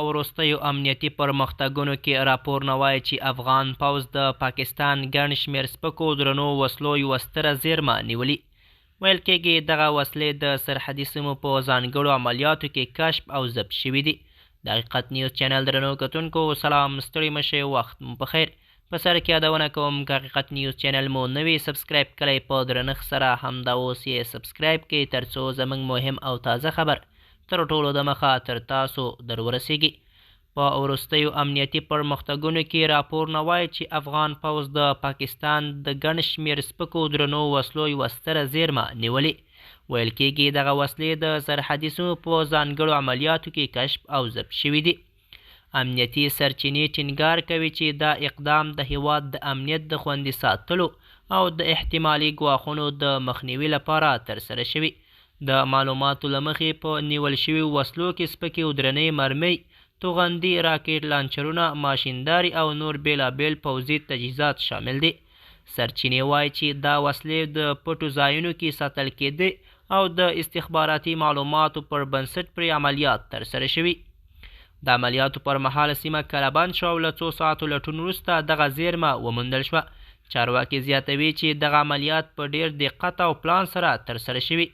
وروستیو امنیتي پرمختګونو کې راپورونه وایي چې افغان پوځ د پاکستان ګڼ شمېر سپکو درنو وسلو یوه ستره زیرمه نیولي. ویل کېږي دغه وسلې د سرحدي سیمو په ځانګړو عملیاتو کې کشف او ضبط شوي دي. د حقیقت نیوز چینل درنو کتونکو سلام، ستړي مه شئ، وخت مو په خیر. په سر کې یادونه کوم که حقیقت نیوز چینل مو نوی سبسکرایب کړئ په درنښت سره همدا اوس یې سبسکرایب کړئ ترڅو زموږ مهم او تازه خبر تر ټولو دمخه تر تاسو در ورسیږي. په وروستیو امنیتي پرمختګونو کې راپورونه وایي چې افغان پوځ د پاکستان د ګڼ شمېر سپکو درنو وسلو یوه ستره زیرمه نیولې. ویل کېږي دغه وسلې د سرحدي سیمو په ځانګړو عملیاتو کې کشف او ضبط شوي دي. امنیتي سرچینې ټینګار کوي چې دا اقدام د هیواد د امنیت د خوندي ساتلو او د احتمالي ګواښونو د مخنیوي لپاره ترسره شوي. د معلوماتو له مخې په نیول شویو وسلو کې سپکې او درنې مرمۍ، توغندي، راکټ لانچرونه، ماشینداري او نور بېلابېل پوځي تجهیزات شامل دي. سرچینې وایي چې دا وسلې د پټو ځایونو کې ساتل کېدې او د استخباراتي معلوماتو پر بنسټ پرې عملیات ترسره شوي. د عملیاتو پر مهال سیمه کلبند شوه او له څو ساعتو لټون وروسته دغه زیرمه وموندل شوه. چارواکي زیاتوي چې دغه عملیات په ډېر دقت او پلان سره ترسره شوي.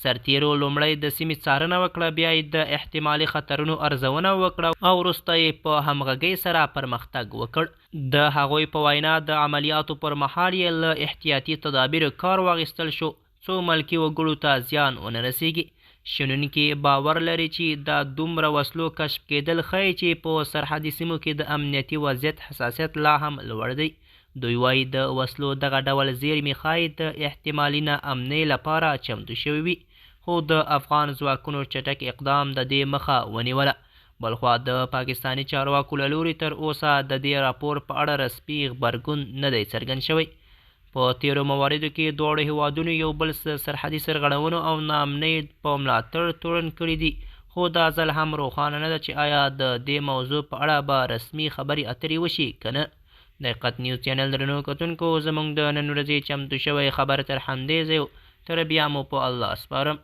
سرتیرو لومړی د سیمې څارنه وکړه، بیا یې د احتمالي خطرونو ارزونه وکړه او وروسته یې په همغږۍ سره پرمختګ وکړ. د هغوی په وینا د عملیاتو پر مهال یې له احتیاطي تدابیرو کار واخیستل شو څو ملکي وګړو ته زیان ونه رسیږي. شنونکي باور لري چې دا دومره وسلو کشف کېدل ښیي چې په سرحدي سیمو کې د امنیتي وضعیت حساسیت لا هم لوړ دی. دوی وایي د وسلو دغه ډول زیرمې ښایي د احتمالي ناامنۍ لپاره چمتو شوي وي، خو د افغان ځواکونو چټک اقدام د دې مخه ونیوله. بلخوا د پاکستاني چارواکو له لوري تر اوسه د دې راپور په اړه رسمي غبرګون نه دی څرګند شوی. په تیرو مواردو کې دواړو هیوادونو یو بل سرحدي سرغړونو او ناامنۍ په ملاتړ تورن کړي دي، خو دا ځل هم روښانه نه ده چې آیا د دې موضوع په اړه به رسمي خبرې اترې وشي که نه. د حقیقت نیوز چینل درنو کتونکو زموږ د نن ورځې چمتو شوی خبر تر همدې ځای تر بیا مو په الله سپارم.